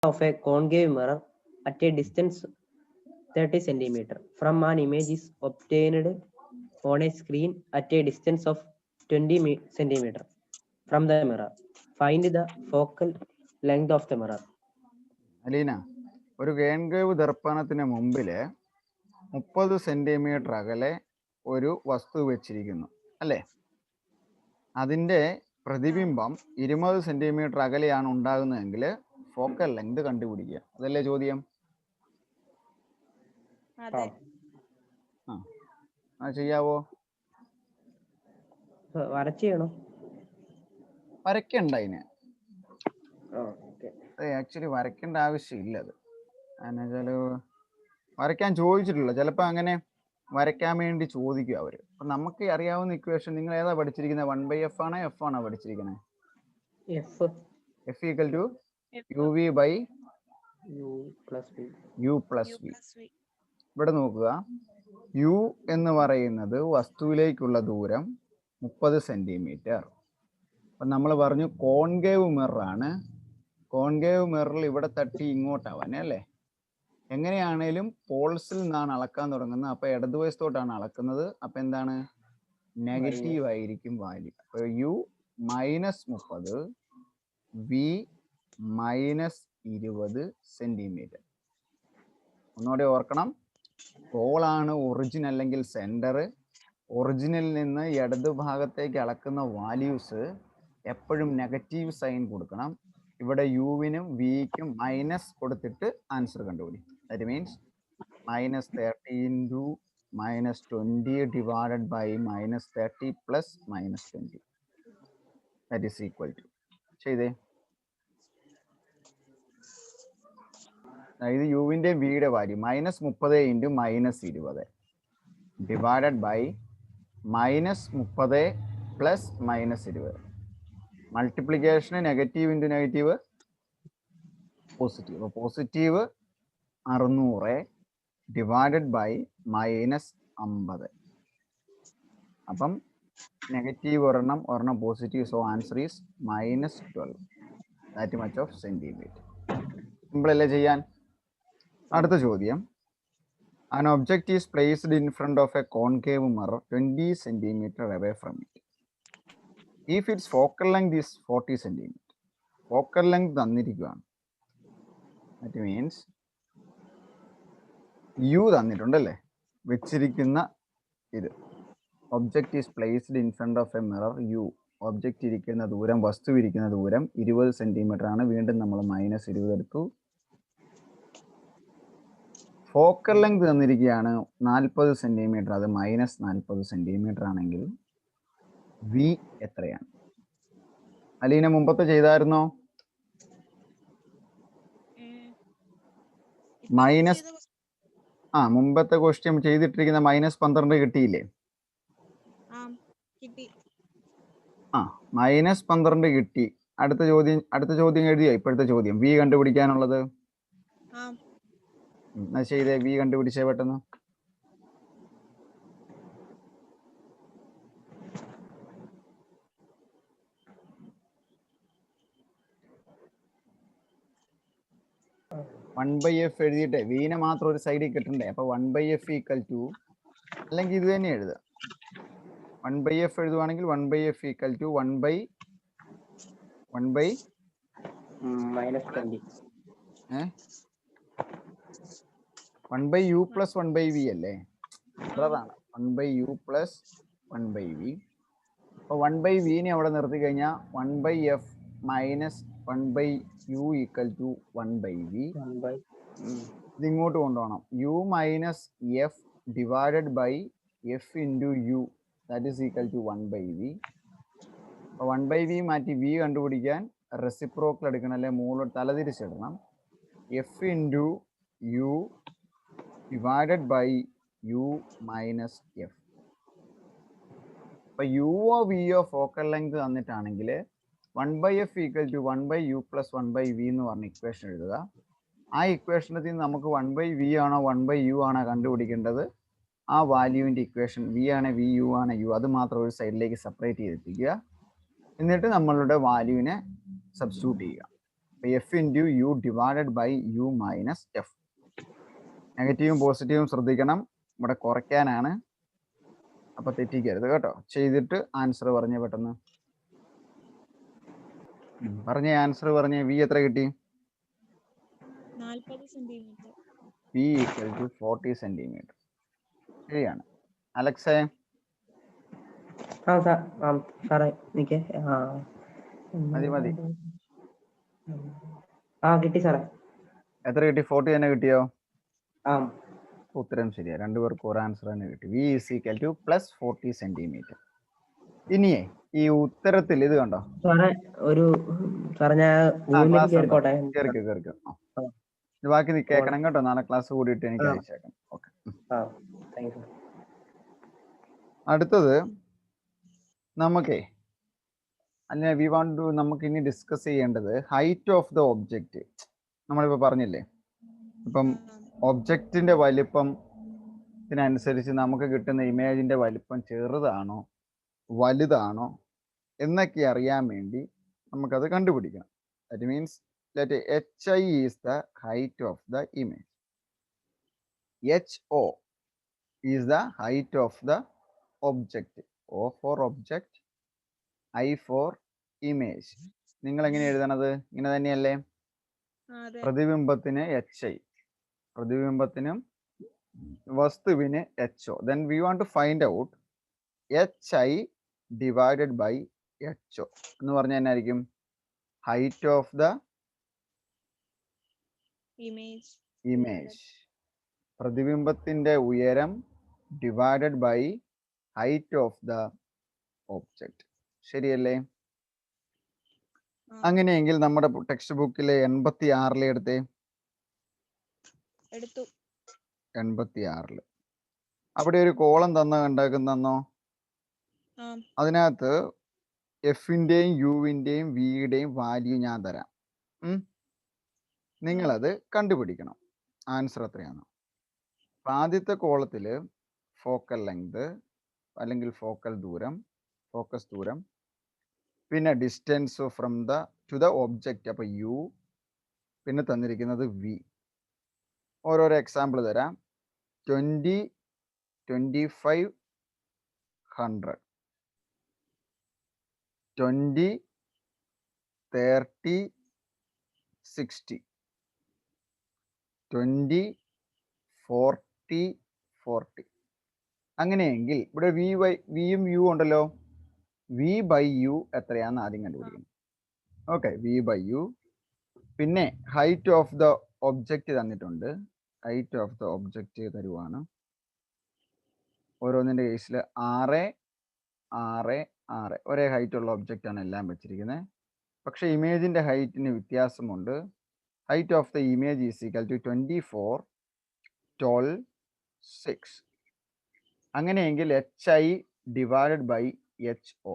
of a concave mirror at a distance 30 centimeter from an image is obtained on a screen at a distance of 20 centimeter from the mirror. Find the focal length of the mirror. Aleena, ഒരു കേൺകേവ് ദർപ്പണത്തിന് മുമ്പിൽ 30 centimetre അകലെ ഒരു വസ്തു വെച്ചിരിക്കുന്നു അല്ലേ? അതിൻ്റെ പ്രതിബിംബം 20 centimetre അകലെയാണ് ഉണ്ടാകുന്നതെങ്കിൽ ഫോക്കൽ ലെങ്ത് കണ്ടുപിടിക്കുക. അതല്ലേ ചോദ്യം? ആ ചെയ്യാവോ? വരയ്ക്കണ്ട അതിന്. ആക്ച്വലി വരയ്ക്കേണ്ട ആവശ്യമില്ല. അത് എന്നുവെച്ചാൽ വരയ്ക്കാൻ ചോദിച്ചിട്ടില്ല. ചിലപ്പോൾ അങ്ങനെ വരയ്ക്കാൻ വേണ്ടി ചോദിക്കും അവർ. അപ്പം നമുക്ക് അറിയാവുന്ന ഇക്വേഷൻ നിങ്ങൾ ഏതാ പഠിച്ചിരിക്കുന്നത്? 1/f ആണോ എഫ് ആണോ പഠിച്ചിരിക്കുന്നത്? F equal to u v by u plus v. ഇവിടെ നോക്കുക, യു എന്ന് പറയുന്നത് വസ്തുവിലേക്കുള്ള ദൂരം 30 സെന്റിമീറ്റർ. അപ്പം നമ്മൾ പറഞ്ഞു കോൺകേവ് മിററാണ്. കോൺകേവ് മിററിൽ ഇവിടെ തട്ടി ഇങ്ങോട്ടാവാൻ അല്ലേ? എങ്ങനെയാണേലും പോൾസിൽ നിന്നാണ് അളക്കാൻ തുടങ്ങുന്നത്. അപ്പോൾ ഇടതുവശത്തോട്ടാണ് അളക്കുന്നത്. അപ്പം എന്താണ്? നെഗറ്റീവ് ആയിരിക്കും വാല്യൂ. അപ്പോൾ യു -30, വി -20 സെന്റിമീറ്റർ. ഒന്നുകൂടെ ഓർക്കണം, പോളാണ് ഒറിജിൻ അല്ലെങ്കിൽ സെന്റർ. ഒറിജിനിൽ നിന്ന് ഇടതു ഭാഗത്തേക്ക് അളക്കുന്ന വാല്യൂസ് എപ്പോഴും നെഗറ്റീവ് സൈൻ കൊടുക്കണം. ഇവിടെ യുവിനും വിക്കും മൈനസ് കൊടുത്തിട്ട് ആൻസർ കണ്ടുപിടി. That means -30 into -20 divided by -30 plus -20. That is equal to ചെയ്തേ. ഇത് യുവിൻ്റെ വിയുടെ value -30 into -20 divided by -30 plus -20. മൾട്ടിപ്ലിക്കേഷന് നെഗറ്റീവ് ഇൻറ്റു നെഗറ്റീവ് പോസിറ്റീവ്. അപ്പോൾ പോസിറ്റീവ് 600 ഡിവൈഡഡ് ബൈ -50. അപ്പം നെഗറ്റീവ് ഒരെണ്ണം positive. So answer is -12. That much of centimetre. Simple അല്ലേ ചെയ്യാൻ? അടുത്ത ചോദ്യം. An object is placed in front of a concave mirror 20 centimeter away from it. If its focal length is 40 centimeter. Focal length തന്നിരിക്കുകയാണ്. That means u തന്നിട്ടുണ്ടല്ലേ, വെച്ചിരിക്കുന്ന ഇത്. Object is placed in front of a mirror. U object ഇരിക്കുന്ന ദൂരം, വസ്തു ഇരിക്കുന്ന ദൂരം 20 centimetre ആണ്. വീണ്ടും നമ്മൾ -20 എടുത്തു. ഫോക്കൽ ലെങ്ത് തന്നിരിക്കുകയാണ് 40 സെന്റിമീറ്റർ. അത് -40 സെന്റിമീറ്റർ ആണെങ്കിൽ വി എത്രയാണ്? അലീന മുമ്പത്തെ ചെയ്തായിരുന്നോ? മുമ്പത്തെ ക്വസ്റ്റ്യൻ ചെയ്തിട്ടിരിക്കുന്ന -12 കിട്ടിയില്ലേ? -12 കിട്ടി. അടുത്ത ചോദ്യം എഴുതിയോ? ഇപ്പോഴത്തെ ചോദ്യം വി കണ്ടുപിടിക്കാനുള്ളത്. എന്നാ ചെയ്തേ, വി കണ്ടുപിടിച്ചേ പെട്ടെന്ന്. വൺ ബൈ എഫ് എഴുതിയിട്ടെ വീനെ മാത്രം ഒരു സൈഡിൽ കിട്ടണ്ടേ. അപ്പൊ 1/f ഈക്വൽ ടു, അല്ലെങ്കിൽ ഇത് തന്നെ എഴുതുക. 1/f എഴുതുവാണെങ്കിൽ 1/f equal to 1/u plus 1/v അല്ലേ? അതാണ് 1/u പ്ലസ് 1/v. അപ്പൊ 1/vനെ അവിടെ നിർത്തി കഴിഞ്ഞാൽ 1/f minus 1/u equal to 1/v. ഇത് ഇങ്ങോട്ട് കൊണ്ടുപോകണം. u minus F divided by F into U, that is equal to 1/v. അപ്പോൾ 1/v മാറ്റി v കണ്ടുപിടിക്കാൻ റെസിപ്രോക്കൽ എടുക്കണം, അല്ലെ മുകളിലോട്ട് തലതിരിച്ചിടണം. F into U divided by U minus f. അപ്പോൾ യുവോ വിയോ ഫോക്കൽ ലെങ്ത് തന്നിട്ടാണെങ്കിൽ 1/f equal to 1/u plus 1/v എന്ന് പറഞ്ഞ ഇക്വേഷൻ എഴുതുക. ആ ഇക്വേഷനിൽ നിന്ന് നമുക്ക് 1/v ആണോ 1/u ആണോ കണ്ടുപിടിക്കേണ്ടത്. ആ വാല്യൂവിൻ്റെ ഇക്വേഷൻ v ആണ് v, u ആണ് u, അത് മാത്രം ഒരു സൈഡിലേക്ക് സെപ്പറേറ്റ് ചെയ്തിരിക്കുക. എന്നിട്ട് നമ്മളുടെ വാല്യൂവിനെ സബ്സ്റ്റിറ്റ്യൂട്ട് ചെയ്യുക. F into U divided by U minus F. നെഗറ്റീവും പോസിറ്റീവും ശ്രദ്ധിക്കണം, ഇവിടെ കുറയ്ക്കാനാണ്, അപ്പൊ തെറ്റിക്കരുത് കേട്ടോ. ചെയ്തിട്ട് ആൻസർ പറഞ്ഞേ പെട്ടെന്ന്. പറഞ്ഞേ ആൻസർ പറഞ്ഞേ. വി എത്ര കിട്ടി? 40 centimetre. P equal to 40 centimetre. ശരിയാണ്. അലക്സേ? സാറേ നിക്കേ. മതി. കിട്ടി സാറേ. എത്ര കിട്ടി? 40 തന്നെ കിട്ടിയോ? ആ, ഉത്തരം ശരിയാ. രണ്ടുപേർക്ക് ഒരു ആൻസർ തന്നെ കിട്ടി. V is equal to plus 40 centimetre. ഇനിയേ ഈ ഉത്തരത്തിൽ ഇത് കണ്ടോ സാറേ? ഞാൻ കേറിക്കോട്ടെ? കേറിക്കോ. ബാക്കി നീ കേൾക്കണം കേട്ടോ. നാളെ ക്ലാസ് കൂടിയിട്ട് എനിക്ക് അയച്ചേക്കണം. ഓക്കെ. അടുത്തത് നമുക്കേ അല്ലെ വി വാണ്ട് ടു നമുക്ക് ഇനി ഡിസ്കസ് ചെയ്യേണ്ടത് ഹൈറ്റ് ഓഫ് ദ ഒബ്ജക്റ്റ്. നമ്മളിപ്പോൾ പറഞ്ഞില്ലേ, ഇപ്പം ഒബ്ജക്റ്റിന്റെ വലിപ്പം ഇതിനനുസരിച്ച് നമുക്ക് കിട്ടുന്ന ഇമേജിന്റെ വലിപ്പം ചെറുതാണോ വലുതാണോ എന്നൊക്കെ അറിയാൻ വേണ്ടി നമുക്കത് കണ്ടുപിടിക്കണം. That means let hi is the height of the image, ho is the height of the object, o for object, I for image. നിങ്ങൾ എങ്ങനെ എഴുതണത്? ഇങ്ങനെ തന്നെയല്ലേ? പ്രതിബിംബത്തിന് hi, പ്രതിബിംബത്തിനും വസ്തുവിന് ho. Then we want to find out hi divided by ho എന്ന് പറഞ്ഞാൽ എന്നായിരിക്കും? height of the image, പ്രതിബിംബത്തിന്റെ ഉയരം divided by height of the object. ശരിയല്ലേ? അങ്ങനെയെങ്കിൽ നമ്മുടെ ടെക്സ്റ്റ് ബുക്കിലെ 86 എടുത്തേ. 86 അവിടെ ഒരു കോളം കണ്ടാക്കുന്നോ? അതിനകത്ത് എഫിന്റെയും യുവിന്റെയും വിയുടെയും വാല്യൂ ഞാൻ തരാം. നിങ്ങളത് കണ്ടുപിടിക്കണം. ആൻസർ എത്രയാണ്? ആദ്യത്തെ കോളത്തിൽ ഫോക്കൽ ലെങ്ത് അല്ലെങ്കിൽ ഫോക്കൽ ദൂരം, ഫോക്കസ് ദൂരം, പിന്നെ distance from the two the object, അപ്പോൾ യു, പിന്നെ തന്നിരിക്കുന്നത് വി. ഓരോരോ എക്സാമ്പിൾ തരാം. 20, 25, 100, 20, 30, 60, 20, 40, 40. അങ്ങനെയെങ്കിൽ ഇവിടെ വിയും യു ഉണ്ടല്ലോ. വി ബൈ യു എത്രയാണെന്ന് ആദ്യം കണ്ടുപിടിക്കണം. Okay, v by u. പിന്നെ ഹൈറ്റ് ഓഫ് ദ ഒബ്ജക്റ്റ് തന്നിട്ടുണ്ട്. ഹൈറ്റ് ഓഫ് ദ ഒബ്ജക്റ്റ് തരുവാണ്. ഓരോന്നിൻ്റെ കേസിൽ 6, 6, 6 ഒരേ ഹൈറ്റ് ഉള്ള ഒബ്ജക്റ്റ് ആണ് എല്ലാം വെച്ചിരിക്കുന്നത്. പക്ഷെ ഇമേജിന്റെ ഹൈറ്റിന് വ്യത്യാസമുണ്ട്. Height of the image is equal to 24, 12, 6. അങ്ങനെയെങ്കിൽ hi ഡിവൈഡഡ് ബൈ ho,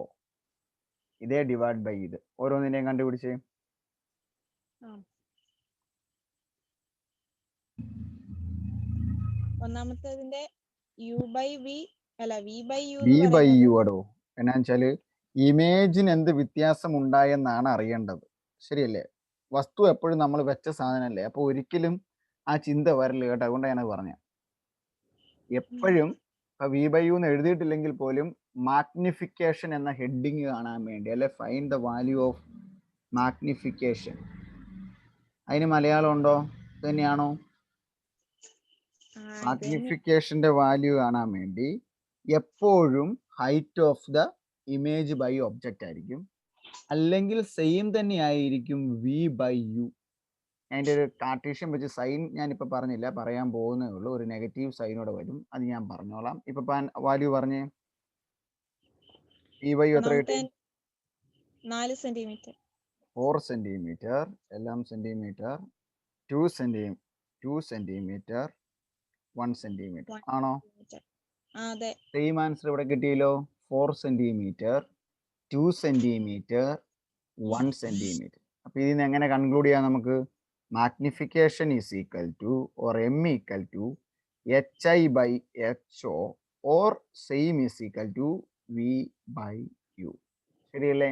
ഇതേ ഡിവൈഡ് ബൈ ഇത്. ഓരോന്നിനെയും കണ്ടുപിടിച്ച് ഒന്നാമത്തേതിന്റെ u ബൈ v അല്ല v ബൈ u അടോ. എന്നാ വെച്ചാല് ഇമേജിന് എന്ത് വ്യത്യാസം ഉണ്ടായെന്നാണ് അറിയേണ്ടത്. ശരിയല്ലേ? വസ്തു എപ്പോഴും നമ്മൾ വെച്ച സാധനമല്ലേ, അപ്പൊ ഒരിക്കലും ആ ചിന്ത വരില്ല കേട്ടോ. അതുകൊണ്ട് ഞാൻ പറഞ്ഞ എപ്പോഴും വി ബൈ യു എന്ന് എഴുതിയിട്ടില്ലെങ്കിൽ പോലും മാഗ്നിഫിക്കേഷൻ എന്ന ഹെഡിങ് കാണാൻ വേണ്ടി, അല്ലെ find the value of magnification, അതിന് മലയാളം ഉണ്ടോ? തന്നെയാണോ? മാഗ്നിഫിക്കേഷന്റെ വാല്യൂ കാണാൻ വേണ്ടി എപ്പോഴും height of the image by object ആയിരിക്കും, അല്ലെങ്കിൽ സെയിം തന്നെ ആയിരിക്കും വി ബൈ യു. അതിൻ്റെ ഒരു കാർട്ടീഷ്യൻ വെച്ച് സൈൻ ഞാനിപ്പോൾ പറഞ്ഞില്ല, പറയാൻ പോകുന്നേ ഉള്ളൂ. ഒരു നെഗറ്റീവ് സൈനോടെ വരും, അത് ഞാൻ പറഞ്ഞോളാം. ഇപ്പൊ വാല്യൂ പറഞ്ഞേ. വി ബൈ യു എത്ര കിട്ടി? 4 സെന്റിമീറ്റർ, 4 സെന്റിമീറ്റർ, എല്ലാം സെന്റിമീറ്റർ, 2 സെന്റിമീറ്റർ, 1 സെന്റിമീറ്റർ ആണോ? സെയിം ആൻസർ ഇവിടെ കിട്ടിയല്ലോ. 4 സെന്റിമീറ്റർ, 2 സെന്റിമീറ്റർ, 1 സെന്റിമീറ്റർ. അപ്പൊ ഇതിന് എങ്ങനെ കൺക്ലൂഡ് ചെയ്യാം നമുക്ക്? Magnification is equal to or M equal to hi by ho or same is equal to V by U. ശരിയല്ലേ?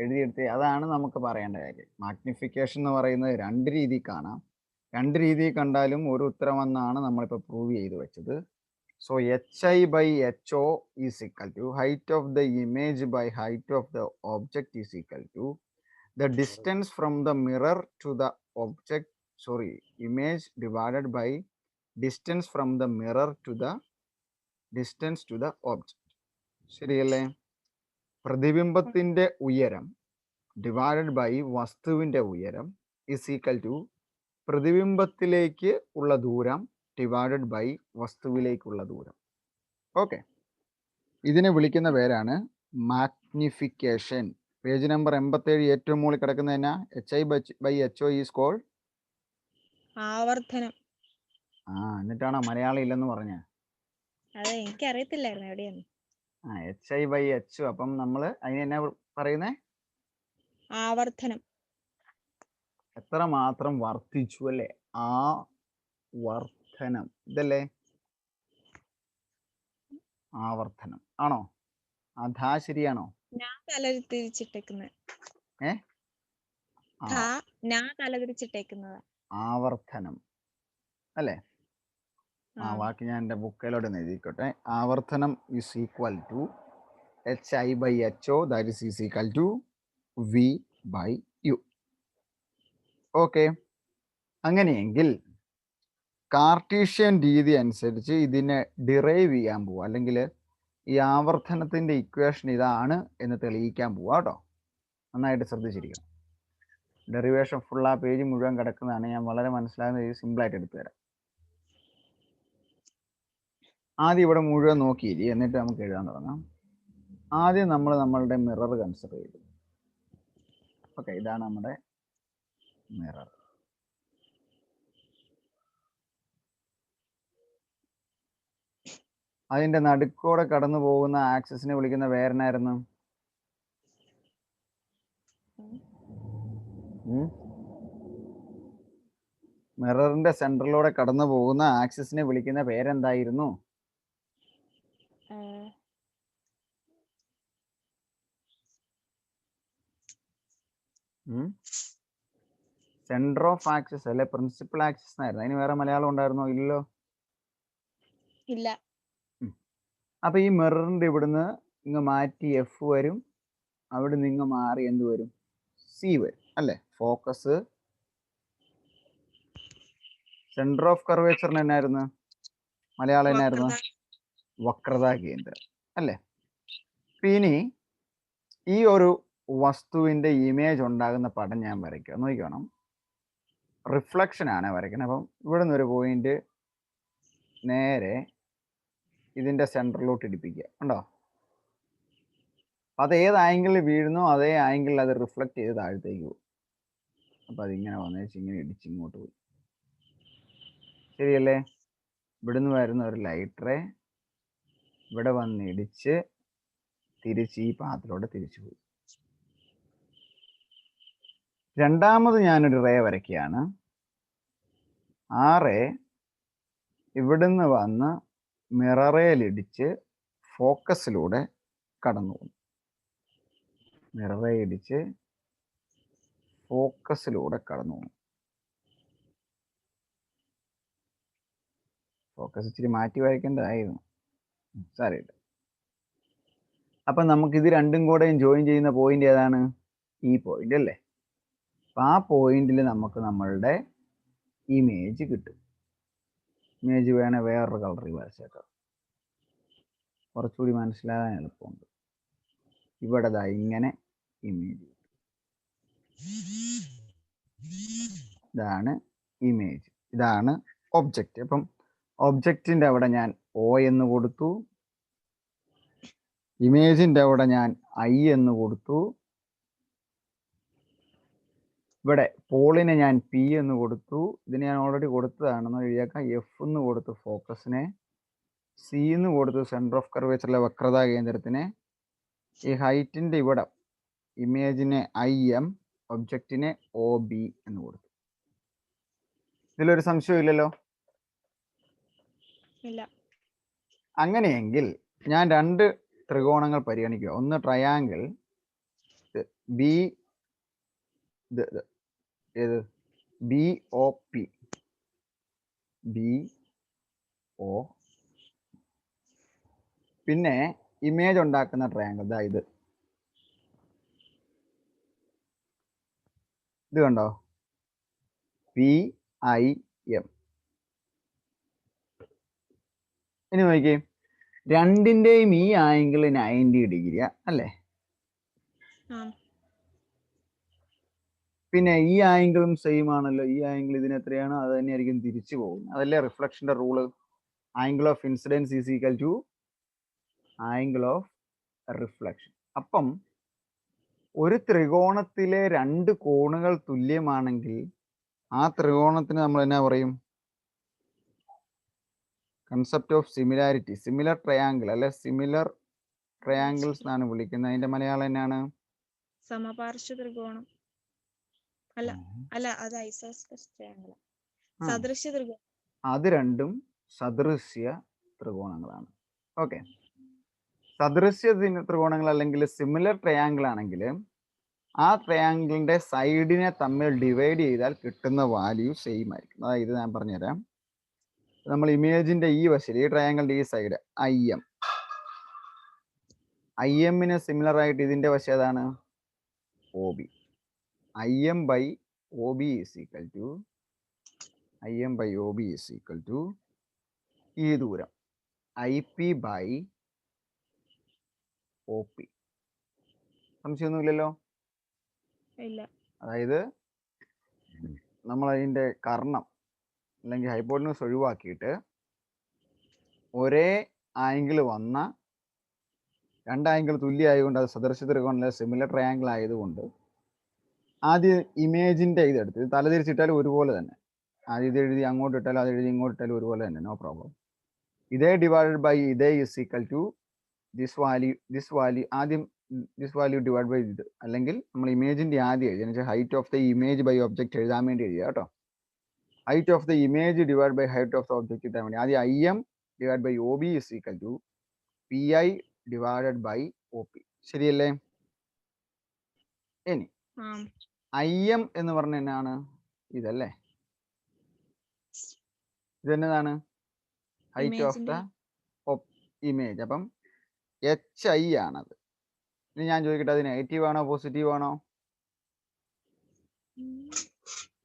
എഴുതിയെടുത്ത് അതാണ് നമുക്ക് പറയേണ്ട കാര്യം. മാഗ്നിഫിക്കേഷൻ എന്ന് പറയുന്നത് രണ്ട് രീതിയിൽ കാണാം. രണ്ട് രീതിയിൽ കണ്ടാലും ഒരു ഉത്തരം എന്നാണ് നമ്മളിപ്പോൾ പ്രൂവ് ചെയ്ത് വെച്ചത്. So HI/HO is equal to height of the image by height of the object is equal to the distance from the mirror to the object, image divided by distance from the mirror to the distance to the object. ശരിയല്ലേ? പ്രതിബിംബത്തിന്റെ ഉയരം divided by വസ്തുവിന്റെ ഉയരം is equal to പ്രതിബിംബത്തിലേക്ക് ഉള്ള ദൂരം divided by വസ്തുവിലേക്കുള്ള ദൂരം. Okay, ഇതിനെ വിളിക്കുന്ന പേരാണ് മാഗ്നിഫിക്കേഷൻ. പേജ് നമ്പർ 87 ഏറ്റവും മുകളിൽ കിടക്കുന്ന തന്നെ HI/HO ഈസ് കോൾഡ് ആവർത്തനം. എന്നിട്ടാണോ മലയാളം ഇല്ലെന്ന് പറഞ്ഞ? അതെ, എനിക്ക് അറിയത്തില്ലായിരുന്നു എവിടെയാണ്. HI/HO. അപ്പം നമ്മൾ അതിന് എന്നാ പറയുന്നേ? ആവർത്തനം. എത്ര മാത്രം വർദ്ധിച്ചു അല്ലേ? ആവർത്തനം. ഇതല്ലേ ആവർത്തനം? ആണോ? അതാ ശരിയാണോ? ഞാൻ തലതിരിച്ചിട്ടേക്കുന്നത്. ഞാൻ തലതിരിച്ചിട്ടേക്കുന്നത് ആവർത്തനം അല്ലേ? ബാക്കി ഞാൻ എൻ്റെ ബുക്കിലോട്ട് എഴുതിക്കോട്ടെ. ആവർത്തനം is equal to HI/HO, that is equal to V/U. Okay, അങ്ങനെയെങ്കിൽ കാർട്ടീഷ്യൻ രീതി അനുസരിച്ച് ഇതിനെ ഡിറൈവ് ചെയ്യാൻ പോവുക, അല്ലെങ്കിൽ ഈ ആവർത്തനത്തിൻ്റെ ഇക്വേഷൻ ഇതാണ് എന്ന് തെളിയിക്കാൻ പോവുക കേട്ടോ. നന്നായിട്ട് ശ്രദ്ധിച്ചിരിക്കണം. ഡെറിവേഷൻ ഫുൾ ആ പേജ് മുഴുവൻ കിടക്കുന്നതാണ്. ഞാൻ വളരെ മനസ്സിലാകുന്ന രീതി സിമ്പിളായിട്ട് എടുത്തു തരാം. ആദ്യം ഇവിടെ മുഴുവൻ നോക്കിയില്ലേ, എന്നിട്ട് നമുക്ക് എഴുതാൻ തുടങ്ങാം. ആദ്യം നമ്മൾ നമ്മളുടെ മിറർ കൺസിഡർ ചെയ്തു. ഓക്കെ, ഇതാണ് നമ്മുടെ മിറർ. അതിന്റെ നടുക്കോടെ കടന്നു പോകുന്ന ആക്സിസിനെ വിളിക്കുന്ന പേരെന്നായിരുന്നു? മിററിന്റെ സെന്ററിലൂടെ കടന്നു പോകുന്ന ആക്സിസിനെ വിളിക്കുന്ന പേരെന്തായിരുന്നു? സെന്റർ ഓഫ് ആക്സിസ് അല്ലെ, പ്രിൻസിപ്പൽ ആക്സിസ് എന്നായിരുന്നു. അതിന് വേറെ മലയാളം ഉണ്ടായിരുന്നോ? ഇല്ലല്ലോ. ഇല്ല. അപ്പൊ ഈ മിററിന്റെ ഇവിടുന്ന് ഇങ്ങ് മാറ്റി എഫ് വരും, അവിടെ നിന്ന് മാറി എന്ത് വരും? സി വരും അല്ലെ? ഫോക്കസ്. സെന്റർ ഓഫ് കർവേച്ചറിന് എന്നായിരുന്നു മലയാളം? എന്നായിരുന്നു? വക്രതാ കേന്ദ്രം അല്ലെ? ഇനി ഈ ഒരു വസ്തുവിന്റെ ഇമേജ് ഉണ്ടാകുന്ന പടം ഞാൻ വരയ്ക്കാം. നോക്കണം, റിഫ്ലക്ഷൻ ആണ് വരയ്ക്കുന്നത്. അപ്പം ഇവിടെ നിന്ന് ഒരു പോയിന്റ് നേരെ ഇതിന്റെ സെന്ററിലോട്ട് ഇടിപ്പിക്കുക. ഉണ്ടോ? അത് ഏത് ആംഗിളിൽ വീഴുന്നോ അതേ ആംഗിളിൽ അത് റിഫ്ലക്ട് ചെയ്ത് താഴത്തേക്ക് പോകും. അപ്പൊ അതിങ്ങനെ വന്നേച്ച് ഇങ്ങനെ ഇടിച്ച് ഇങ്ങോട്ട് പോയി. ശരിയല്ലേ? ഇവിടുന്ന് വരുന്ന ഒരു ലൈറ്റ് റേ ഇവിടെ വന്ന് ഇടിച്ച് തിരിച്ച് ഈ പാത്തിലോട്ട് തിരിച്ചു പോയി. രണ്ടാമത് ഞാനൊരു റേ വരയ്ക്കുകയാണ്. ആ റേ ഇവിടുന്ന് വന്ന് മിററേലിടിച്ച് ഫോക്കസിലൂടെ കടന്നു പോകും. മിററേ ഇടിച്ച് ഫോക്കസിലൂടെ കടന്നു പോകും. ഫോക്കസ് ഇച്ചിരി മാറ്റി വരയ്ക്കേണ്ടതായിരുന്നു, സാരമില്ല. അപ്പൊ നമുക്ക് ഇത് രണ്ടും കൂടെയും ജോയിൻ ചെയ്യുന്ന പോയിന്റ് ഏതാണ്? ഈ പോയിന്റ് അല്ലേ? അപ്പൊ ആ പോയിന്റിൽ നമുക്ക് നമ്മളുടെ ഇമേജ് കിട്ടും. ഇമേജ് വേണേൽ വേറൊരു കളറിൽ വരച്ചേക്കാം, കുറച്ചുകൂടി മനസ്സിലാകാൻ എളുപ്പമുണ്ട്. ഇവിടെ ദാ ഇങ്ങനെ ഇമേജ്. ഇതാണ് ഇമേജ്, ഇതാണ് ഒബ്ജക്റ്റ്. അപ്പം ഒബ്ജക്റ്റിന്റെ അവിടെ ഞാൻ O എന്ന് കൊടുത്തു, ഇമേജിന്റെ അവിടെ ഞാൻ I എന്ന് കൊടുത്തു, ഇവിടെ പോളിനെ ഞാൻ P എന്ന് കൊടുത്തു. ഇതിന് ഞാൻ ഓൾറെഡി കൊടുത്തതാണെന്ന് എഴുതിയേക്കാം. F എന്ന് കൊടുത്തു ഫോക്കസിനെ, C എന്ന് കൊടുത്തു സെന്റർ ഓഫ് കർവേച്ചറിലെ വക്രതാ കേന്ദ്രത്തിനെ, ഈ ഹൈറ്റിന്റെ ഇവിടെ ഇമേജിനെ IM, ഒബ്ജക്റ്റിനെ OB എന്ന് കൊടുത്തു. ഇതിലൊരു സംശയം ഇല്ലല്ലോ? ഇല്ല. അങ്ങനെയെങ്കിൽ ഞാൻ രണ്ട് ത്രികോണങ്ങൾ പരിഗണിക്കുക. ഒന്ന് ട്രയാങ്കിൾ ബി ഏത് ബി ഒ പി പിന്നെ ഇമേജ് ഉണ്ടാക്കുന്ന ട്രയാങ്കിൾ ഇത് കണ്ടോ പി ഐ എം. ഇനി നോക്കിയേ, രണ്ടിന്റെയും ഈ ആംഗിൾ 90 ഡിഗ്രിയാ അല്ലേ? പിന്നെ ഈ ആംഗിളും സെയിം ആണല്ലോ. ഈ ആംഗിൾ ഇതിന് എത്രയാണോ അത് തന്നെയായിരിക്കും തിരിച്ചു പോകുന്നത്. അതല്ലേ റിഫ്ലക്ഷന്റെ rule. Angle of incidence is equal to angle of reflection. അപ്പം ഒരു ത്രികോണത്തിലെ രണ്ട് കോണുകൾ തുല്യമാണെങ്കിൽ ആ ത്രികോണത്തിന് നമ്മൾ എന്നാ പറയും? Concept of similarity. Similar triangle അല്ലെ സിമിലർ ട്രയാങ്കിൾസ് എന്നാണ് വിളിക്കുന്നത്. അതിന്റെ മലയാളം എന്നാണ്? സമപാർശ്വ ത്രികോണം. അല്ല അത് ഐസോസ്കസ് ട്രയാങ്കിൾ. സദൃശ്യ ത്രികോണം. അത് രണ്ടും സദൃശ്യ ത്രികോണങ്ങളാണ്. ഓക്കെ, സദൃശ്യ ത്രികോണങ്ങൾ അല്ലെങ്കിൽ സിമിലർ ട്രയാങ്കിൾ ആണെങ്കിൽ ആ ട്രയാങ്കിളിന്റെ സൈഡിനെ തമ്മിൽ ഡിവൈഡ് ചെയ്താൽ കിട്ടുന്ന വാല്യൂ സെയിം ആയിരിക്കും. അതായത് ഞാൻ പറഞ്ഞുതരാം. നമ്മൾ ഇമേജിന്റെ ഈ വശം, ഈ ട്രയാങ്കിളിന്റെ ഈ സൈഡ് ഐ എമ്മിന് സിമിലർ ആയിട്ട് ഇതിന്റെ വശം ഏതാണ്? O B. I M by O B is equal to ഈ ദൂരം I P by O P. സംശയമൊന്നുമില്ലല്ലോ? അതായത് നമ്മൾ അതിന്റെ കർണം അല്ലെങ്കിൽ ഹൈപ്പോട്ടനസ് ഒഴിവാക്കിയിട്ട് ഒരേ ആംഗിൾ വന്ന രണ്ട് ആംഗിൾ തുല്യമായതുകൊണ്ട് അത് സദൃശ്യ ത്രികോണ സിമിലർ ട്രയാങ്കിൾ ആയതുകൊണ്ട് ആദ്യം ഇമേജിന്റെ ഇതെടുത്ത് തലതിരിച്ചിട്ടാലും ഒരുപോലെ തന്നെ. ആദ്യം ഇത് എഴുതി അങ്ങോട്ട് ഇട്ടാലും അത് എഴുതി ഇങ്ങോട്ട് ഇട്ടാലും ഒരുപോലെ തന്നെ, നോ പ്രോബ്ലം. ഇതേ ഡിവൈഡഡ് ബൈ ഇതേ is equal to this value. ആദ്യം ദിസ് വാല്യൂ ഡിവൈഡ് ബൈ ഇത്, അല്ലെങ്കിൽ നമ്മൾ ഇമേജിന്റെ ആദ്യം എഴുതി എന്നുവെച്ചാൽ height of the image by object എഴുതാൻ വേണ്ടി എഴുതുക കേട്ടോ. Height of the image divide by height of the object എഴുതാൻ വേണ്ടി ആദ്യം I M divide by O B is equal to P I divided by O P. ശരിയല്ലേ? ഇനി I M എന്ന് പറഞ്ഞ എന്നാണ്? ഇതല്ലേ, ഇതെന്നതാണ്? Height of the image. അപ്പം എച്ച് ഐ ആണത്. ഇനി ഞാൻ ചോദിക്കട്ടെ, അത് നെഗറ്റീവ് ആണോ പോസിറ്റീവ് ആണോ?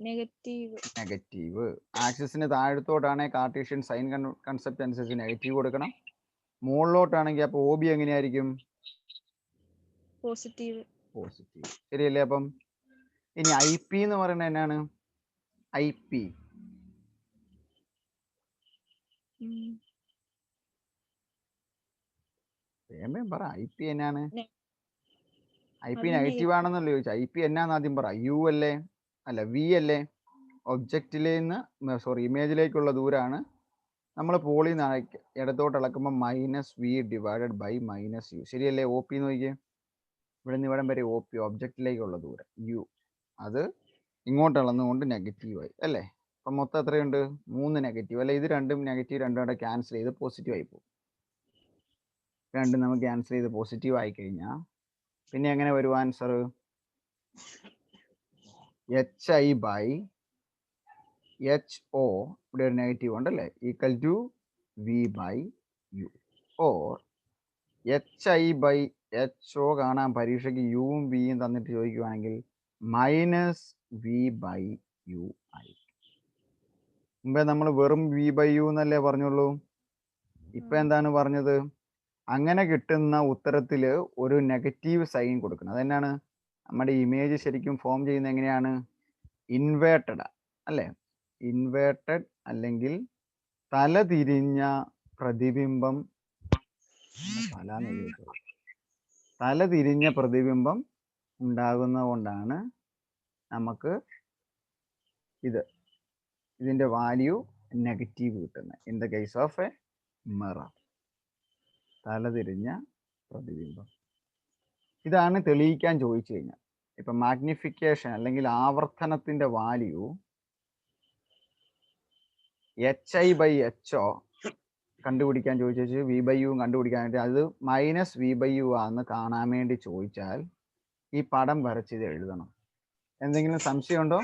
നെഗറ്റീവ്. ആക്സിസിന് താഴത്തോട്ടാണെങ്കിൽ കാർട്ടീഷ്യൻ സൈൻ കൺസെപ്റ്റ് അനുസരിച്ച് നെഗറ്റീവ് കൊടുക്കണം. മുകളിലോട്ടാണെങ്കിൽ അപ്പൊ ഒ ബി എങ്ങനെയായിരിക്കും? പോസിറ്റീവ്. ശരിയല്ലേ? അപ്പം ഇനി ഐ പി എന്ന് പറയുന്നത് എന്നാണ്? ഐ പി പറ. ഐ പി എന്നാണ്? ഐ പി നെഗറ്റീവ് ആണെന്നല്ലേ ചോദിച്ചു. ഐ പി എന്നാന്ന് ആദ്യം പറ. യു അല്ലേ? അല്ല, വി അല്ലേ? ഇമേജിലേക്കുള്ള ദൂരാണ്. നമ്മൾ പോളിൽ നിന്ന് ഇടത്തോട്ട് അളക്കുമ്പോൾ minus V divided by minus U. ശരിയല്ലേ? ഒ പി നോക്കിയേ, ഇവിടെ നിന്ന് ഇവിടം വരെ ഒ പി ഒബ്ജക്റ്റിലേക്കുള്ള ദൂരം യു, അത് ഇങ്ങോട്ട് അളന്നുകൊണ്ട് നെഗറ്റീവായി അല്ലേ? അപ്പം മൊത്തം എത്രയുണ്ട്? 3 നെഗറ്റീവ് അല്ലെ? ഇത് രണ്ടും നെഗറ്റീവ് രണ്ടും കൂടെ ക്യാൻസൽ ചെയ്ത് പോസിറ്റീവ് ആയി പോകും. രണ്ടും നമുക്ക് ക്യാൻസൽ ചെയ്ത് പോസിറ്റീവ് ആയി കഴിഞ്ഞാൽ പിന്നെ എങ്ങനെ വരും answer? H I by H O, ഇവിടെ ഒരു നെഗറ്റീവ് ഉണ്ടല്ലേ, equal to V by U. Or H I by H O കാണാൻ പരീക്ഷയ്ക്ക് യുവും വിയും തന്നിട്ട് ചോദിക്കുവാണെങ്കിൽ മൈനസ് വി ബൈ യു ആയി. മുമ്പേ നമ്മൾ വെറും വി ബൈ യു എന്നല്ലേ പറഞ്ഞുള്ളൂ. ഇപ്പൊ എന്താണ് പറഞ്ഞത്? അങ്ങനെ കിട്ടുന്ന ഉത്തരത്തിൽ ഒരു നെഗറ്റീവ് സൈൻ കൊടുക്കണം. അതെന്നാണ്? നമ്മുടെ ഇമേജ് ശരിക്കും ഫോം ചെയ്യുന്നത് എങ്ങനെയാണ്? ഇൻവേർട്ടഡ് അല്ലേ? ഇൻവേർട്ടഡ് അല്ലെങ്കിൽ തല തിരിഞ്ഞ പ്രതിബിംബം. തല തിരിഞ്ഞ പ്രതിബിംബം ഉണ്ടാകുന്നത് കൊണ്ടാണ് നമുക്ക് ഇതിന്റെ വാല്യൂ നെഗറ്റീവ് കിട്ടുന്നത്. In the case of a mirror, തലതിരിഞ്ഞ പ്രതിബിംബം. ഇതാണ് തെളിയിക്കാൻ ചോദിച്ചു കഴിഞ്ഞാൽ. ഇപ്പൊ മാഗ്നിഫിക്കേഷൻ അല്ലെങ്കിൽ ആവർത്തനത്തിന്റെ value H I by H O കണ്ടുപിടിക്കാൻ ചോദിച്ചു, വി ബൈ യു കണ്ടുപിടിക്കാൻ വേണ്ടി അത് മൈനസ് വി ബൈ യു ആണെന്ന് കാണാൻ വേണ്ടി ചോദിച്ചാൽ ഈ പടം വരച്ച് ഇത് എഴുതണം. എന്തെങ്കിലും സംശയമുണ്ടോ?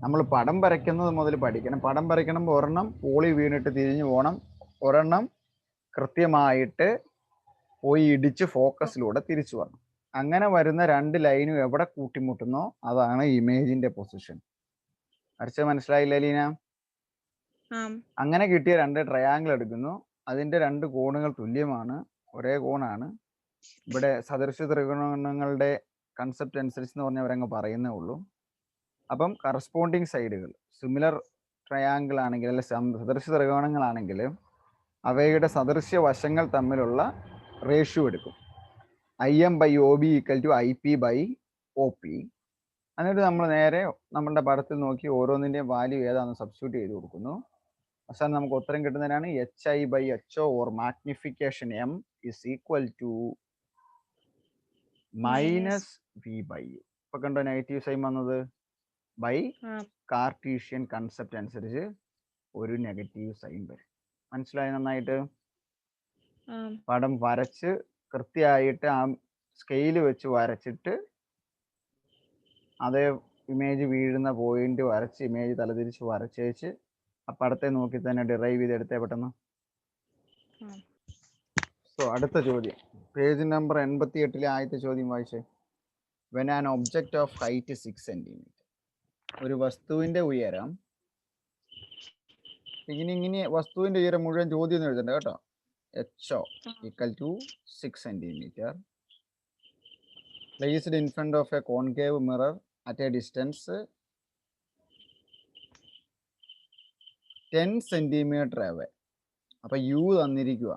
നമ്മൾ പടം വരയ്ക്കുന്നത് മുതൽ പഠിക്കണം. പടം വരയ്ക്കണമെങ്കിൽ ഒരെണ്ണം പോളി വീണിട്ട് തിരിഞ്ഞു പോകണം, ഒരെണ്ണം കൃത്യമായിട്ട് പോയി ഇടിച്ച് ഫോക്കസിലൂടെ തിരിച്ചു വരണം. അങ്ങനെ വരുന്ന രണ്ട് ലൈനും എവിടെ കൂട്ടിമുട്ടുന്നോ അതാണ് ഇമേജിന്റെ പൊസിഷൻ. വരച്ചത് മനസ്സിലായില്ല ലീന? അങ്ങനെ കിട്ടിയ രണ്ട് ട്രയാങ്കിൾ എടുക്കുന്നു, അതിന്റെ രണ്ട് കോണുകൾ തുല്യമാണ്, ഒരേ കോണാണ്. ഇവിടെ സദൃശ ത്രികോണങ്ങളുടെ കൺസെപ്റ്റ് അനുസരിച്ച് എന്ന് പറഞ്ഞാൽ അവരങ്ങ് പറയുന്നേ ഉള്ളൂ. അപ്പം കറസ്പോണ്ടിങ് സൈഡുകൾ സിമിലർ ട്രയാങ്കിൾ ആണെങ്കിൽ അല്ലെ സദൃശ ത്രികോണങ്ങളാണെങ്കിൽ അവയുടെ സദൃശ്യ വശങ്ങൾ തമ്മിലുള്ള റേഷ്യോ എടുക്കും. IM/OB = IP/OP. എന്നിട്ട് നമ്മൾ നേരെ നമ്മുടെ പടത്തിൽ നോക്കി ഓരോന്നിൻ്റെയും വാല്യൂ ഏതാണെന്ന് സബ്സ്റ്റിറ്റ്യൂട്ട് ചെയ്ത് കൊടുക്കുന്നു. അവസാനം നമുക്ക് ഉത്തരം കിട്ടുന്നതിനാണ് HI/HO or magnification M is equal to -V/U. ഇപ്പൊ കണ്ടോ നെഗറ്റീവ് സൈൻ വന്നത്? ബൈ കാർട്ടീഷ്യൻ കൺസെപ്റ്റ് അനുസരിച്ച് ഒരു നെഗറ്റീവ് സൈൻ വരും. മനസ്സിലായി നന്നായിട്ട്? പടം വരച്ച് കൃത്യമായിട്ട് ആ സ്കെയില് വെച്ച് വരച്ചിട്ട് അതേ ഇമേജ് വീഴുന്ന പോയിന്റ് വരച്ച് ഇമേജ് തലതിരിച്ച് വരച്ചേച്ച് ആ പടത്തെ നോക്കി തന്നെ ഡിറൈവ് ചെയ്തെടുത്തേ പെട്ടെന്ന്. സോ അടുത്ത ചോദ്യം, പേജ് നമ്പർ 88 ആദ്യത്തെ ചോദ്യം വായിച്ചേ. When an object of height 6 cm, ഒരു വസ്തുവിന്റെ ഉയരം ഇങ്ങനെ വസ്തുവിന്റെ ഉയരം മുഴുവൻ ചോദ്യം ഒന്നും എഴുതണ്ട കേട്ടോ. HO = 6 cm placed in front of a concave mirror at a distance 10 cm away. അപ്പൊ U തന്നിരിക്കുക,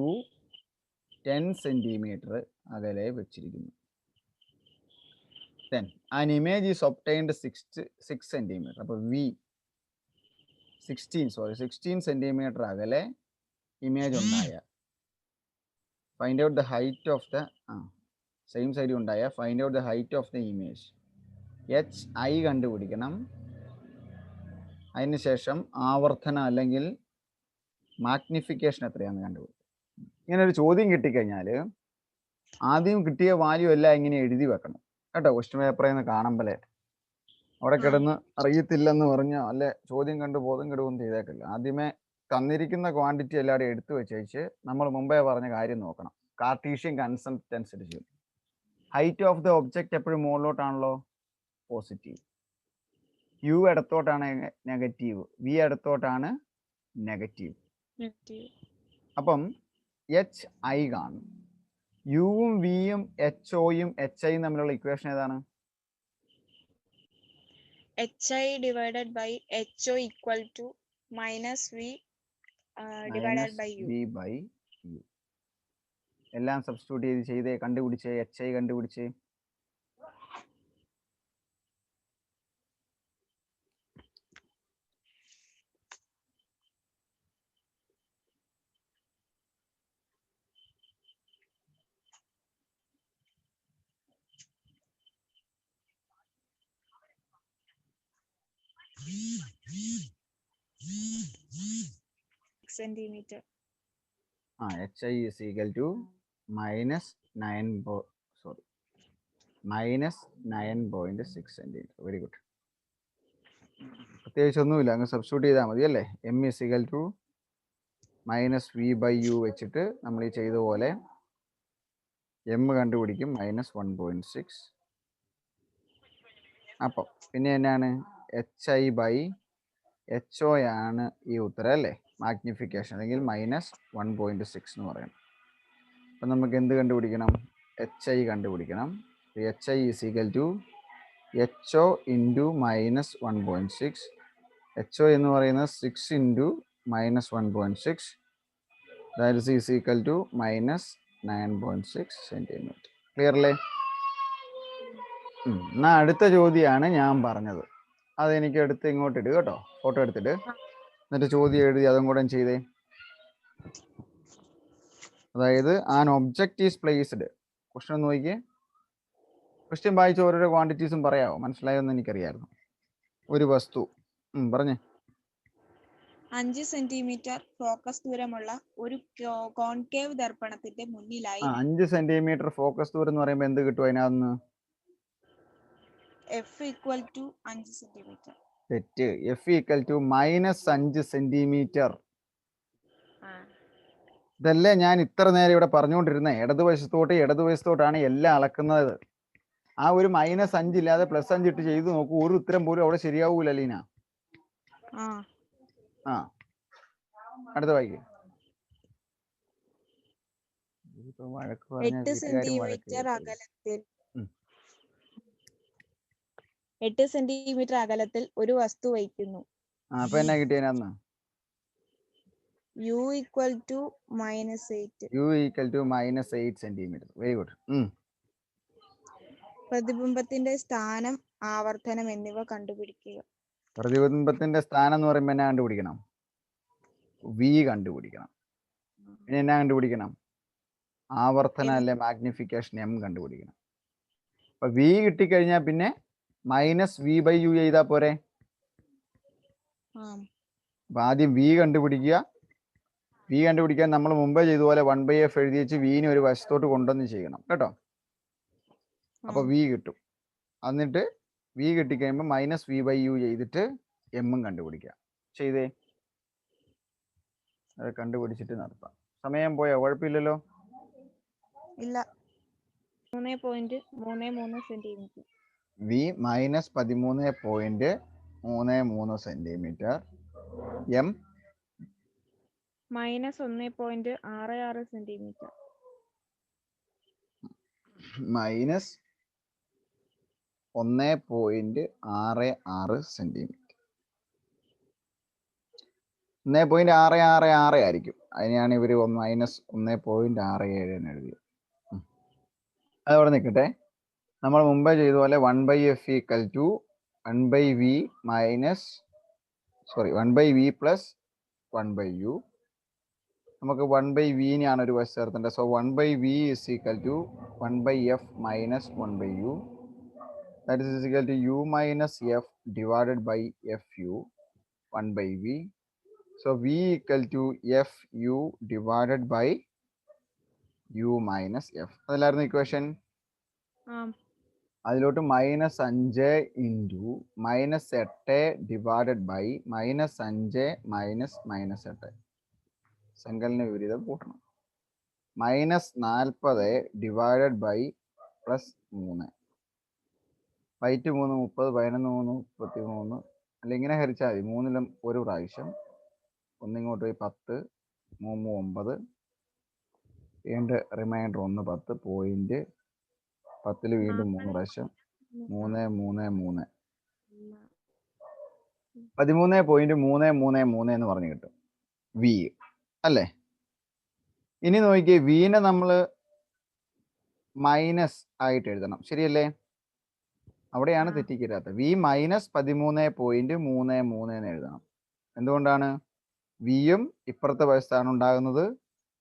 U 10 cm അകലെ വെച്ചിരിക്കുന്നു. Then an image is obtained 6 cm. അപ്പൊ V 16 cm അകലെ ഇമേജ് ഉണ്ടായ find out the height of the same side ഉണ്ടായ find out the height of the image. HI കണ്ടുപിടിക്കണം. അതിനുശേഷം ആവർത്തനം അല്ലെങ്കിൽ മാഗ്നിഫിക്കേഷൻ എത്രയാണെന്ന് കണ്ടുപിടിക്കും. ഇങ്ങനെ ഒരു ചോദ്യം കിട്ടിക്കഴിഞ്ഞാൽ ആദ്യം കിട്ടിയ വാല്യൂ എല്ലാം ഇങ്ങനെ എഴുതി വെക്കണം കേട്ടോ. ക്വസ്റ്റ്യൻ പേപ്പറിൽ നിന്ന് കാണുമ്പോഴേ അവിടെ കിടന്ന് അറിയത്തില്ലെന്ന് പറഞ്ഞാൽ അല്ലെ ചോദ്യം കണ്ട് ബോധം കെടുവൊന്നും ചെയ്തേക്കില്ല. ആദ്യമേ തന്നിരിക്കുന്ന ക്വാണ്ടിറ്റി എല്ലാവരും എടുത്തു വെച്ചേച്ച് നമ്മൾ മുമ്പേ പറഞ്ഞ കാര്യം നോക്കണം. കാർട്ടീഷ്യൻ കൺസെപ്റ്റ് അനുസരിച്ച് ഹൈറ്റ് ഓഫ് ദ ഒബ്ജക്റ്റ് എപ്പോഴും മുകളിലോട്ടാണല്ലോ, പോസിറ്റീവ്. U ഇടത്തോട്ടാണ് നെഗറ്റീവ്, V ഇടത്തോട്ടാണ് നെഗറ്റീവ്. അപ്പം HI കാണും. യുവും വിയും HOയും HIയും തമ്മിലുള്ള ഇക്വേഷൻ ഏതാണ്? HI / HO = -V/U. എല്ലാം സബ്സ്റ്റിറ്റ്യൂട്ട് ചെയ്തേ കണ്ടുപിടിച്ചേ. HI കണ്ടുപിടിച്ചേ. centimeter. HI is equal to -9.6 cm. Very good. പ്രത്യേകിച്ച് ഒന്നുമില്ല, അങ്ങ് സബ്സ്റ്റിറ്റ്യൂട്ട് ചെയ്താൽ മതി അല്ലേ. M is equal to -V/U വെച്ചിട്ട് നമ്മൾ ഈ ചെയ്ത പോലെ M കണ്ടുപിടിക്കും -1.6. അപ്പം പിന്നെ എന്നാണ് HI/HO ആണ് ഈ ഉത്തരം അല്ലേ, മാഗ്നിഫിക്കേഷൻ അല്ലെങ്കിൽ -1.6 എന്ന് പറയണം. അപ്പം നമുക്ക് എന്ത് കണ്ടുപിടിക്കണം? HI കണ്ടുപിടിക്കണം. HI is equal to HO into -1.6. HO എന്ന് പറയുന്നത് 6 into -1.6. that is equal to -9.6 cm. Clear അല്ലേ? എന്നാ അടുത്ത ചോദ്യമാണ് ഞാൻ പറഞ്ഞത്. അതെനിക്ക് എടുത്ത് ഇങ്ങോട്ട് ഇടുക കേട്ടോ, ഫോട്ടോ എടുത്തിട്ട്. എന്നിട്ട് ചോദ്യം എഴുതി അതും കൂടെ ചെയ്തേ. അതായത് an object is placed. Question ഒന്ന് നോക്കിയേ. ക്വസ്റ്റ്യൻ വായിച്ച് ഓരോരോ ക്വാണ്ടിറ്റീസും പറയാമോ? മനസ്സിലായോന്ന് എനിക്കറിയായിരുന്നു. ഒരു വസ്തു പറഞ്ഞേ. 5 സെന്റിമീറ്റർ ഫോക്കസ് ദൂരമുള്ള ഒരു കോൺകേവ് ദർപ്പണത്തിന്റെ മുന്നിലായി 5 സെന്റിമീറ്റർ ഫോക്കസ് ദൂരം എന്ന് പറയുമ്പോൾ എന്ത് കിട്ടും അതിനകത്ത്? F equal to 5 centimetre. തെറ്റ്. F equal to -5 centimetre. ഇതല്ലേ ഞാൻ ഇത്ര നേരം ഇവിടെ പറഞ്ഞുകൊണ്ടിരുന്നത്. ഇടതുവശത്തോട്ടാണ് എല്ലാം അളക്കുന്നത്. ആ ഒരു -5 ഇല്ലാതെ +5 ഇട്ട് ചെയ്ത് നോക്കൂ, ഒരു ഉത്തരം പോലും അവിടെ ശരിയാവൂല ലീന. ആ അടുത്ത വായിക്കും. 8 സെന്റിമീറ്റർ അകലത്തിൽ 8 സെന്റിമീറ്റർ അകലത്തിൽ ഒരു വസ്തു വയ്ക്കുന്നു. അപ്പൊ എന്നാ കിട്ടിയതിനകത്ത്? U equal to -8. U equal to -8 centimetre. Very good. പ്രതിബിംബത്തിന്റെ സ്ഥാനം, ആവർത്തനം എന്നിവ കണ്ടുപിടിക്കുക. പ്രതിബിംബത്തിന്റെ സ്ഥാനം എന്ന് പറയുമ്പോൾ എന്നാ കണ്ടുപിടിക്കണം? V കണ്ടുപിടിക്കണം. പിന്നെ എന്നാ കണ്ടുപിടിക്കണം? ആവർത്തനം അല്ലെ മാഗ്നിഫിക്കേഷൻ M കണ്ടുപിടിക്കണം. അപ്പൊ V കിട്ടിക്കഴിഞ്ഞാൽ പിന്നെ -V/U ചെയ്താൽ പോരെ? അപ്പൊ ആദ്യം V കണ്ടുപിടിക്കുക. V കണ്ടുപിടിക്കാൻ നമ്മൾ മുമ്പേ ചെയ്തതുപോലെ 1/f എഴുതി വെച്ച് വിനെ ഒരു വശത്തോട്ട് കൊണ്ടുവന്ന് ചെയ്യണം കേട്ടോ. അപ്പൊ V കിട്ടും. എന്നിട്ട് V കിട്ടിക്കഴിയുമ്പോൾ -V/U ചെയ്തിട്ട് M കണ്ടുപിടിക്കാം. ചെയ്തേ, അത് കണ്ടുപിടിച്ചിട്ട് നടത്താം. സമയം പോയോ? കുഴപ്പമില്ലല്ലോ. ഇല്ല. 3.33 centimetre. V -13.33 centimetre. M -1.66 centimetre. -1.66 centimetre. 1.666 ആയിരിക്കും. അതിനെയാണ് ഇവര് -1.67 എന്ന് എഴുതിയത്. അതവിടെ നിൽക്കട്ടെ. നമ്മൾ മുമ്പേ ചെയ്തതുപോലെ 1/f equal to 1/v plus 1/u. നമുക്ക് 1/v-നെയാണ് ഒരു വശം ചേർത്തേണ്ടത്. So 1/v is equal to 1/f minus 1/u. That is equal to u minus f divided by fu 1/v. So v equal to fu divided by u minus f. അതല്ലായിരുന്നു equation. അതിലോട്ട് -5 into -8 divided by -5 -8. സങ്കലന വിപരീതം കൂട്ടണം. -40 divided by +3. 5 3 30, 11 3 33. അല്ല ഇങ്ങനെ ഹരിച്ചാൽ മതി. 3-ലും ഒരു പ്രാവശ്യം. ഒന്നിങ്ങോട്ട് പോയി 10, 3 9. വീണ്ടും റിമൈൻഡർ 1 10 പോയിന്റ് 10-ൽ വീണ്ടും 3 പ്രാവശ്യം. 3 3 3 13.333 എന്ന് പറഞ്ഞു കിട്ടും V അല്ലേ. ഇനി നോക്കിയേ, വീനെ നമ്മൾ മൈനസ് ആയിട്ട് എഴുതണം. ശരിയല്ലേ? അവിടെയാണ് തെറ്റിക്കരുത്. V -13.33 എന്ന് എഴുതണം. എന്തുകൊണ്ടാണ്? വിയും ഇപ്പുറത്തെ വശത്താണ് ഉണ്ടാകുന്നത്.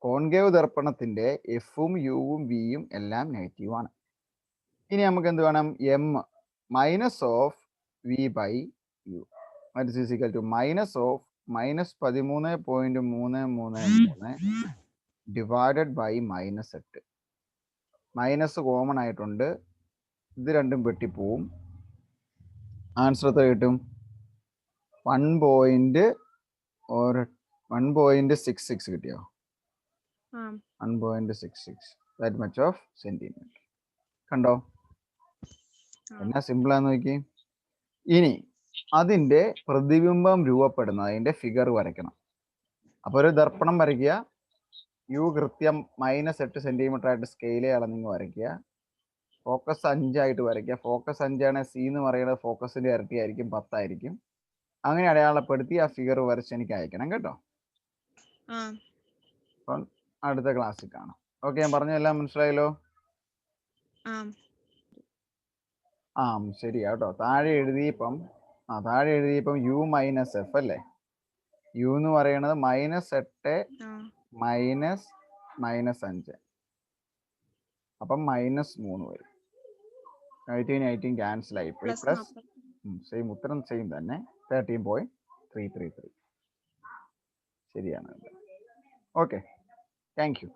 കോൺകേവ് ദർപ്പണത്തിന്റെ എഫും യുവും വിയും എല്ലാം നെഗറ്റീവ് ആണ്. ഇനി നമുക്ക് എന്ത് വേണം? M -V/U. That is equal to -13.333 divided by -8. Minus common ആയിട്ടുണ്ട്. ഇത് രണ്ടും വെട്ടിപ്പോവും. ആൻസർ എത്ര കിട്ടും? 1.66 കിട്ടിയോ? 1.66. That much of centimeter. കണ്ടോ? എന്നാ സിമ്പിളാന്ന് നോക്കി. ഇനി അതിന്റെ പ്രതിബിംബം രൂപപ്പെടുന്ന അതിന്റെ ഫിഗർ വരയ്ക്കണം. അപ്പൊ ഒരു ദർപ്പണം വരയ്ക്കുക. യു കൃത്യം -8 സെന്റിമീറ്റർ ആയിട്ട് സ്കെയിലേ അളന്നിങ്ങ് വരയ്ക്കുക. ഫോക്കസ് 5 ആയിട്ട് വരയ്ക്കുക. ഫോക്കസ് 5 ആണ്. സി എന്ന് പറയുന്നത് ഫോക്കസിന്റെ ഇരട്ടി ആയിരിക്കും, 10 ആയിരിക്കും. അങ്ങനെ അടയാളപ്പെടുത്തി ആ ഫിഗർ വരച്ച് എനിക്ക് അയക്കണം കേട്ടോ. അപ്പം അടുത്ത ക്ലാസ്സിൽ കാണാം. ഓക്കെ, ഞാൻ പറഞ്ഞതെല്ലാം മനസ്സിലായല്ലോ? ശരിയാ കേട്ടോ. താഴെ എഴുതിയപ്പം U -f അല്ലേ. U എന്ന് പറയുന്നത് -8 -5. അപ്പം -3 വരും. 18 ക്യാൻസൽ ആയിപ്പോയി. പ്ലസ് സെയിം ഉത്തരം സെയിം തന്നെ 13.333. ശരിയാണ്. Okay, thank you.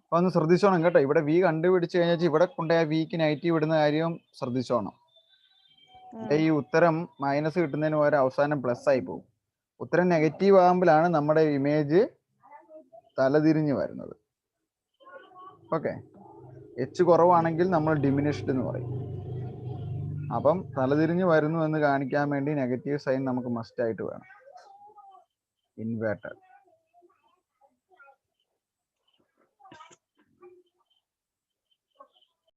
അപ്പൊ ഒന്ന് ശ്രദ്ധിച്ചോണം കേട്ടോ. ഇവിടെ വി കണ്ടുപിടിച്ച് കഴിഞ്ഞാൽ ഇവിടെ കൊണ്ടുപോയ വിക്ക് നെഗറ്റീവ് ഇടുന്ന കാര്യം ശ്രദ്ധിച്ചോണം. ഈ ഉത്തരം മൈനസ് കിട്ടുന്നതിന് പകരം അവസാനം പ്ലസ് ആയി പോകും. ഉത്തരം നെഗറ്റീവ് ആകുമ്പോഴാണ് നമ്മുടെ ഇമേജ് തലതിരിഞ്ഞ് വരുന്നത്. ഓക്കെ, എച്ച് കുറവാണെങ്കിൽ നമ്മൾ ഡിമിനിഷ്ഡ് എന്ന് പറയും. അപ്പം തലതിരിഞ്ഞ് വരുന്നു എന്ന് കാണിക്കാൻ വേണ്ടി നെഗറ്റീവ് സൈൻ നമുക്ക് മസ്റ്റ് ആയിട്ട് വേണം. ഇൻവേർട്ടർ.